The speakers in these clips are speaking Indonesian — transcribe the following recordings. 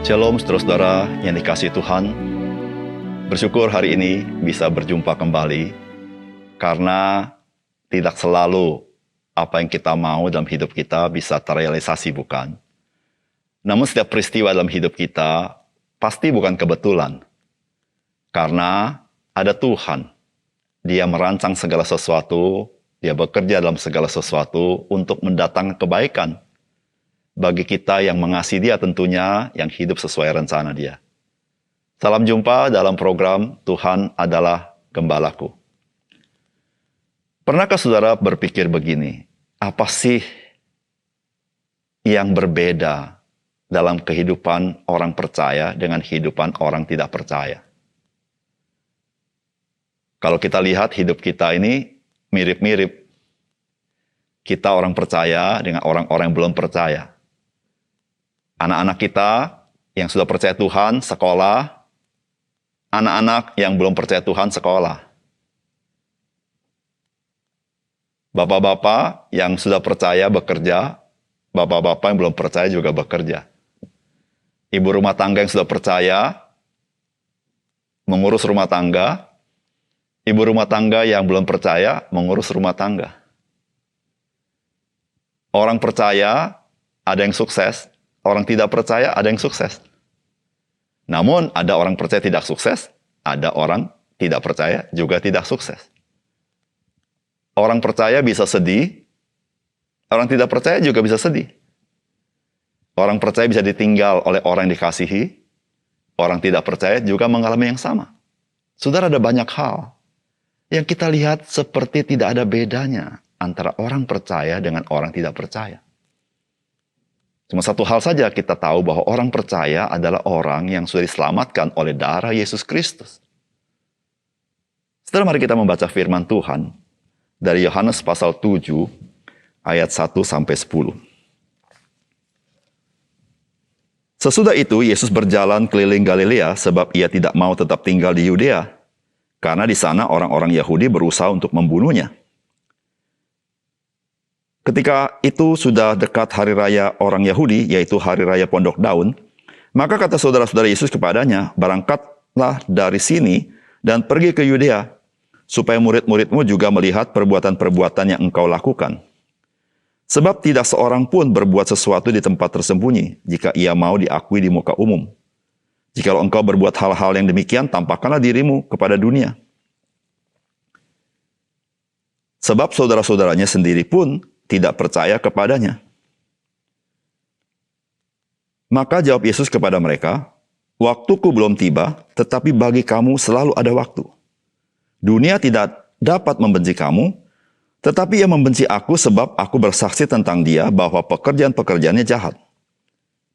Shalom saudara-saudara yang dikasihi Tuhan. Bersyukur hari ini bisa berjumpa kembali karena tidak selalu apa yang kita mau dalam hidup kita bisa terrealisasi, bukan? Namun setiap peristiwa dalam hidup kita pasti bukan kebetulan. Karena ada Tuhan. Dia merancang segala sesuatu, Dia bekerja dalam segala sesuatu untuk mendatangkan kebaikan bagi kita yang mengasihi Dia tentunya, yang hidup sesuai rencana Dia. Salam jumpa dalam program Tuhan Adalah Gembalaku. Pernahkah saudara berpikir begini, apa sih yang berbeda dalam kehidupan orang percaya dengan kehidupan orang tidak percaya? Kalau kita lihat hidup kita ini mirip-mirip. Kita orang percaya dengan orang-orang yang belum percaya. Anak-anak kita yang sudah percaya Tuhan, sekolah. Anak-anak yang belum percaya Tuhan, sekolah. Bapak-bapak yang sudah percaya bekerja, bapak-bapak yang belum percaya juga bekerja. Ibu rumah tangga yang sudah percaya mengurus rumah tangga, ibu rumah tangga yang belum percaya mengurus rumah tangga. Orang percaya ada yang sukses, orang tidak percaya ada yang sukses. Namun ada orang percaya tidak sukses, ada orang tidak percaya juga tidak sukses. Orang percaya bisa sedih, orang tidak percaya juga bisa sedih. Orang percaya bisa ditinggal oleh orang yang dikasihi, orang tidak percaya juga mengalami yang sama. Saudara, ada banyak hal yang kita lihat seperti tidak ada bedanya antara orang percaya dengan orang tidak percaya. Cuma satu hal saja kita tahu, bahwa orang percaya adalah orang yang sudah diselamatkan oleh darah Yesus Kristus. Setelah mari kita membaca firman Tuhan dari Yohanes pasal 7 ayat 1-10. Sesudah itu Yesus berjalan keliling Galilea sebab ia tidak mau tetap tinggal di Yudea, karena di sana orang-orang Yahudi berusaha untuk membunuhnya. Ketika itu sudah dekat hari raya orang Yahudi, yaitu hari raya Pondok Daun, maka kata saudara-saudara Yesus kepadanya, "Berangkatlah dari sini dan pergi ke Yudea, supaya murid-muridmu juga melihat perbuatan-perbuatan yang engkau lakukan. Sebab tidak seorang pun berbuat sesuatu di tempat tersembunyi, jika ia mau diakui di muka umum. Jikalau engkau berbuat hal-hal yang demikian, tampakkanlah dirimu kepada dunia." Sebab saudara-saudaranya sendiri pun tidak percaya kepadanya. Maka jawab Yesus kepada mereka, "Waktuku belum tiba, tetapi bagi kamu selalu ada waktu. Dunia tidak dapat membenci kamu, tetapi ia membenci aku sebab aku bersaksi tentang dia bahwa pekerjaan-pekerjaannya jahat.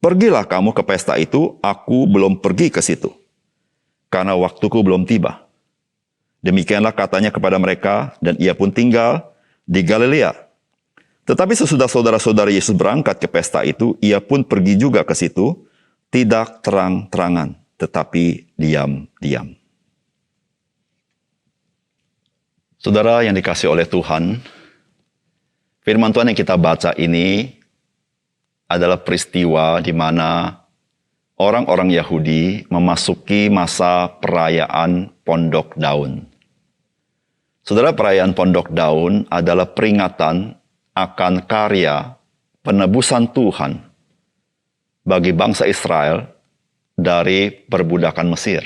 Pergilah kamu ke pesta itu, aku belum pergi ke situ, karena waktuku belum tiba." Demikianlah katanya kepada mereka, dan ia pun tinggal di Galilea. Tetapi sesudah saudara-saudara Yesus berangkat ke pesta itu, ia pun pergi juga ke situ, tidak terang-terangan, tetapi diam-diam. Saudara yang dikasihi oleh Tuhan, firman Tuhan yang kita baca ini adalah peristiwa di mana orang-orang Yahudi memasuki masa perayaan Pondok Daun. Saudara, perayaan Pondok Daun adalah peringatan akan karya penebusan Tuhan bagi bangsa Israel dari perbudakan Mesir,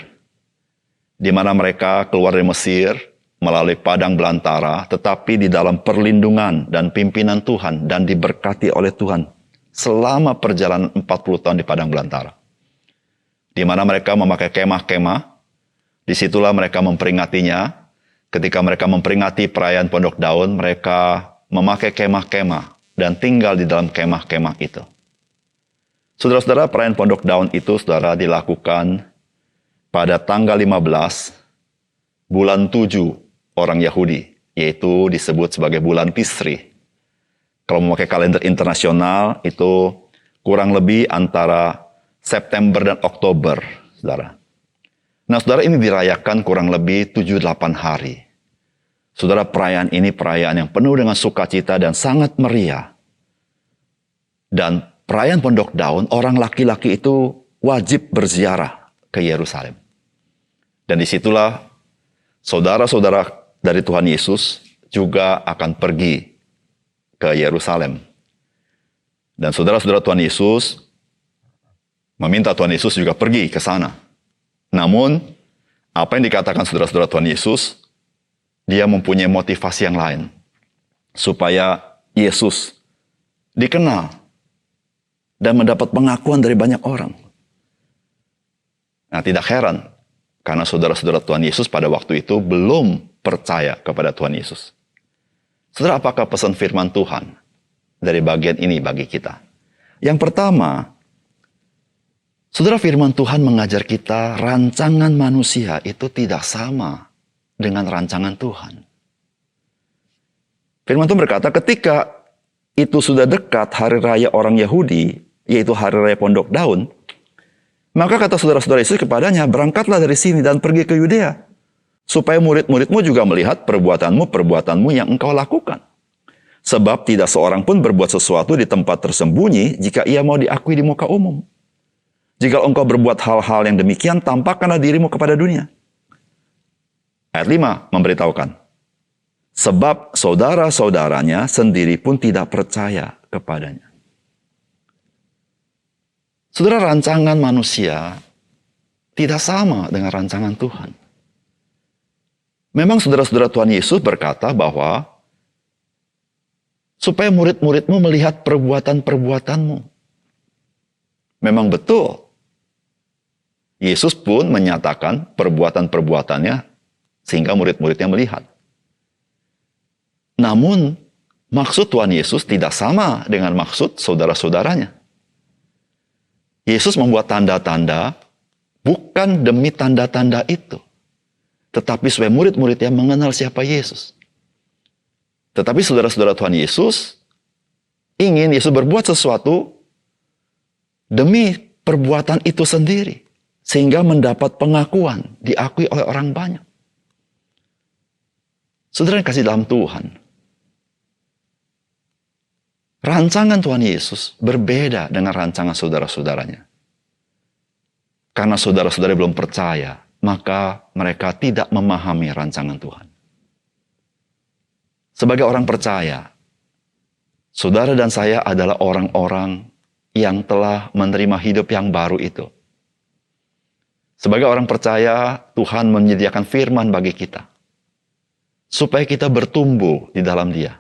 di mana mereka keluar dari Mesir melalui padang belantara, tetapi di dalam perlindungan dan pimpinan Tuhan dan diberkati oleh Tuhan selama perjalanan 40 tahun di padang belantara, di mana mereka memakai kemah-kemah. Disitulah mereka memperingatinya. Ketika mereka memperingati perayaan Pondok Daun, mereka memakai kemah-kemah dan tinggal di dalam kemah-kemah itu. Saudara-saudara, perayaan Pondok Daun itu, saudara, dilakukan pada tanggal 15 bulan 7 orang Yahudi, yaitu disebut sebagai bulan Tisri. Kalau memakai kalender internasional, itu kurang lebih antara September dan Oktober, saudara. Nah, saudara, ini dirayakan kurang lebih 7-8 hari. Saudara, perayaan ini perayaan yang penuh dengan sukacita dan sangat meriah. Dan perayaan Pondok Daun, orang laki-laki itu wajib berziarah ke Yerusalem. Dan disitulah saudara-saudara dari Tuhan Yesus juga akan pergi ke Yerusalem. Dan saudara-saudara Tuhan Yesus meminta Tuhan Yesus juga pergi ke sana. Namun, apa yang dikatakan saudara-saudara Tuhan Yesus, dia mempunyai motivasi yang lain. Supaya Yesus dikenal dan mendapat pengakuan dari banyak orang. Nah, tidak heran, karena saudara-saudara Tuhan Yesus pada waktu itu belum percaya kepada Tuhan Yesus. Saudara, apakah pesan firman Tuhan dari bagian ini bagi kita? Yang pertama, saudara, firman Tuhan mengajar kita rancangan manusia itu tidak sama dengan rancangan Tuhan. Firman Tuhan berkata, ketika itu sudah dekat hari raya orang Yahudi, yaitu hari raya Pondok Daun, maka kata saudara-saudara Yesus kepadanya, berangkatlah dari sini dan pergi ke Yudea, supaya murid-muridmu juga melihat perbuatanmu yang engkau lakukan. Sebab tidak seorang pun berbuat sesuatu di tempat tersembunyi jika ia mau diakui di muka umum. Jika engkau berbuat hal-hal yang demikian, tampakkanlah dirimu kepada dunia. Ayat 5 memberitahukan, sebab saudara-saudaranya sendiri pun tidak percaya kepadanya. Saudara, rancangan manusia tidak sama dengan rancangan Tuhan. Memang saudara-saudara Tuhan Yesus berkata bahwa supaya murid-muridmu melihat perbuatan-perbuatanmu. Memang betul. Yesus pun menyatakan perbuatan-perbuatannya sehingga murid-muridnya melihat. Namun, maksud Tuhan Yesus tidak sama dengan maksud saudara-saudaranya. Yesus membuat tanda-tanda bukan demi tanda-tanda itu, tetapi supaya murid-muridnya mengenal siapa Yesus. Tetapi saudara-saudara Tuhan Yesus ingin Yesus berbuat sesuatu demi perbuatan itu sendiri, sehingga mendapat pengakuan, diakui oleh orang banyak. Saudara yang kasih dalam Tuhan, rancangan Tuhan Yesus berbeda dengan rancangan saudara-saudaranya. Karena saudara-saudara belum percaya, maka mereka tidak memahami rancangan Tuhan. Sebagai orang percaya, saudara dan saya adalah orang-orang yang telah menerima hidup yang baru itu. Sebagai orang percaya, Tuhan menyediakan firman bagi kita, supaya kita bertumbuh di dalam Dia.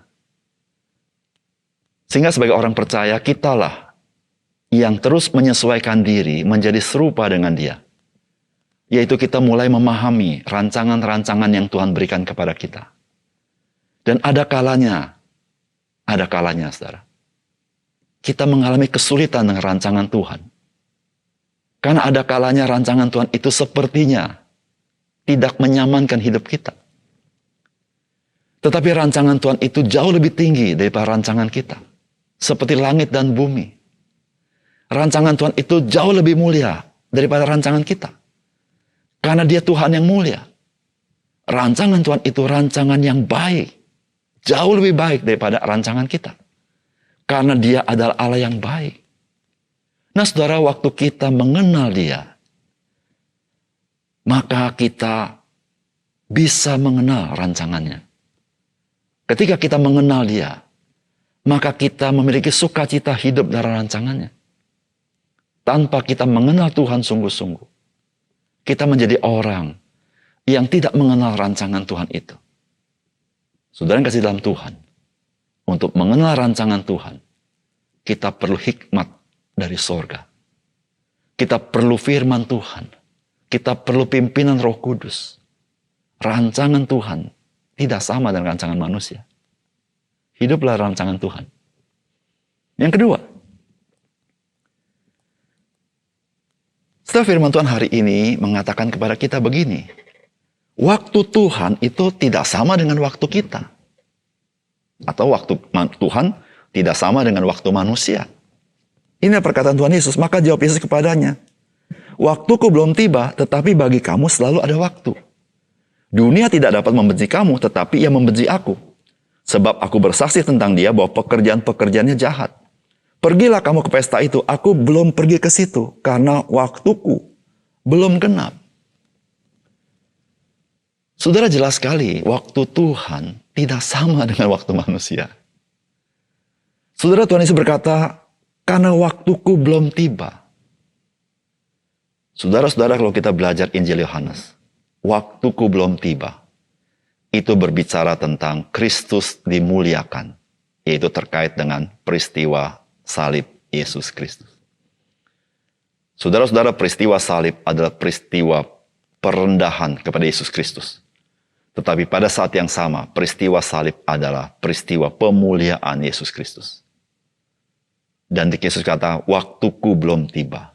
Sehingga sebagai orang percaya, kitalah yang terus menyesuaikan diri menjadi serupa dengan Dia. Yaitu kita mulai memahami rancangan-rancangan yang Tuhan berikan kepada kita. Dan ada kalanya, saudara, kita mengalami kesulitan dengan rancangan Tuhan. Karena ada kalanya rancangan Tuhan itu sepertinya tidak menyamankan hidup kita. Tetapi rancangan Tuhan itu jauh lebih tinggi daripada rancangan kita. Seperti langit dan bumi. Rancangan Tuhan itu jauh lebih mulia daripada rancangan kita. Karena Dia Tuhan yang mulia. Rancangan Tuhan itu rancangan yang baik. Jauh lebih baik daripada rancangan kita. Karena Dia adalah Allah yang baik. Nah saudara, waktu kita mengenal Dia, maka kita bisa mengenal rancangannya. Ketika kita mengenal Dia, maka kita memiliki sukacita hidup dalam rancangannya. Tanpa kita mengenal Tuhan sungguh-sungguh, kita menjadi orang yang tidak mengenal rancangan Tuhan itu. Saudara yang kasih dalam Tuhan, untuk mengenal rancangan Tuhan, kita perlu hikmat dari sorga. Kita perlu firman Tuhan. Kita perlu pimpinan Roh Kudus. Rancangan Tuhan tidak sama dengan rancangan manusia. Hiduplah rancangan Tuhan. Yang kedua, setelah firman Tuhan hari ini mengatakan kepada kita begini, waktu Tuhan itu tidak sama dengan waktu kita. Atau waktu Tuhan tidak sama dengan waktu manusia. Ini perkataan Tuhan Yesus. Maka jawab Yesus kepadanya, waktuku belum tiba, tetapi bagi kamu selalu ada waktu. Dunia tidak dapat membenci kamu, tetapi ia membenci aku. Sebab aku bersaksi tentang dia bahwa pekerjaan-pekerjaannya jahat. Pergilah kamu ke pesta itu. Aku belum pergi ke situ karena waktuku belum genap. Saudara, jelas sekali, waktu Tuhan tidak sama dengan waktu manusia. Saudara, Tuhan Yesus berkata, karena waktuku belum tiba. Saudara-saudara, kalau kita belajar Injil Yohanes, waktuku belum tiba. Itu berbicara tentang Kristus dimuliakan, yaitu terkait dengan peristiwa salib Yesus Kristus. Saudara-saudara, peristiwa salib adalah peristiwa perendahan kepada Yesus Kristus. Tetapi pada saat yang sama, peristiwa salib adalah peristiwa pemuliaan Yesus Kristus. Dan Yesus kata, waktuku belum tiba.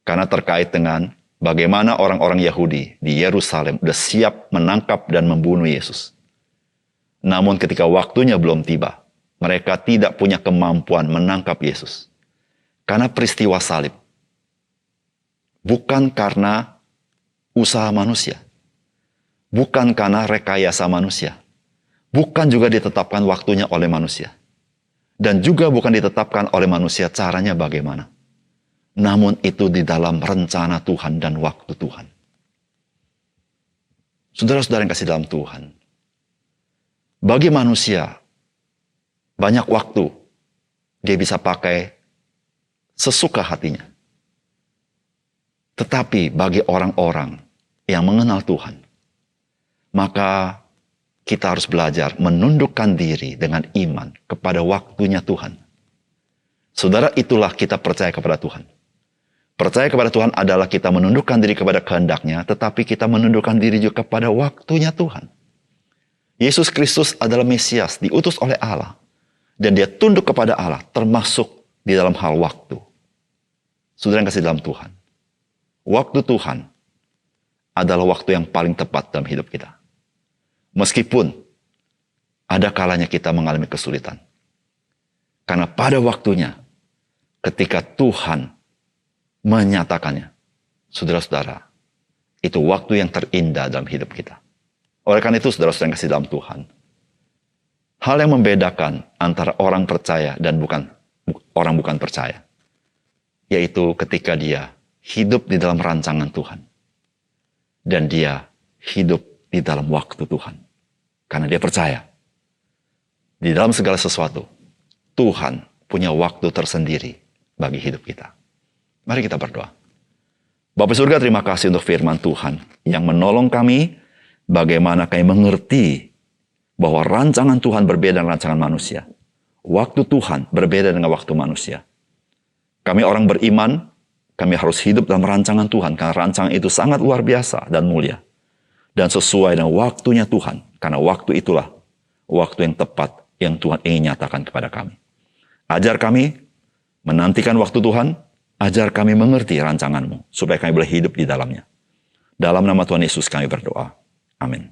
Karena terkait dengan bagaimana orang-orang Yahudi di Yerusalem sudah siap menangkap dan membunuh Yesus. Namun ketika waktunya belum tiba, mereka tidak punya kemampuan menangkap Yesus. Karena peristiwa salib. Bukan karena usaha manusia. Bukan karena rekayasa manusia. Bukan juga ditetapkan waktunya oleh manusia. Dan juga bukan ditetapkan oleh manusia caranya bagaimana. Namun itu di dalam rencana Tuhan dan waktu Tuhan. Saudara-saudara yang kasih dalam Tuhan. Bagi manusia, banyak waktu dia bisa pakai sesuka hatinya. Tetapi bagi orang-orang yang mengenal Tuhan, maka kita harus belajar menundukkan diri dengan iman kepada waktunya Tuhan. Saudara, itulah kita percaya kepada Tuhan. Percaya kepada Tuhan adalah kita menundukkan diri kepada kehendak-Nya, tetapi kita menundukkan diri juga kepada waktunya Tuhan. Yesus Kristus adalah Mesias, diutus oleh Allah. Dan dia tunduk kepada Allah, termasuk di dalam hal waktu. Saudara yang kasih dalam Tuhan. Waktu Tuhan adalah waktu yang paling tepat dalam hidup kita. Meskipun ada kalanya kita mengalami kesulitan. Karena pada waktunya, ketika Tuhan menyatakannya, saudara-saudara, itu waktu yang terindah dalam hidup kita. Oleh karena itu, saudara-saudara yang kasih dalam Tuhan, hal yang membedakan antara orang percaya dan orang bukan percaya, yaitu ketika dia hidup di dalam rancangan Tuhan, dan dia hidup di dalam waktu Tuhan. Karena dia percaya, di dalam segala sesuatu, Tuhan punya waktu tersendiri bagi hidup kita. Mari kita berdoa. Bapa surga, terima kasih untuk firman Tuhan yang menolong kami bagaimana kami mengerti bahwa rancangan Tuhan berbeda dengan rancangan manusia. Waktu Tuhan berbeda dengan waktu manusia. Kami orang beriman, kami harus hidup dalam rancangan Tuhan karena rancangan itu sangat luar biasa dan mulia. Dan sesuai dengan waktunya Tuhan. Karena waktu itulah waktu yang tepat yang Tuhan ingin nyatakan kepada kami. Ajar kami menantikan waktu Tuhan. Ajar kami mengerti rancangan-Mu supaya kami boleh hidup di dalamnya. Dalam nama Tuhan Yesus kami berdoa. Amin.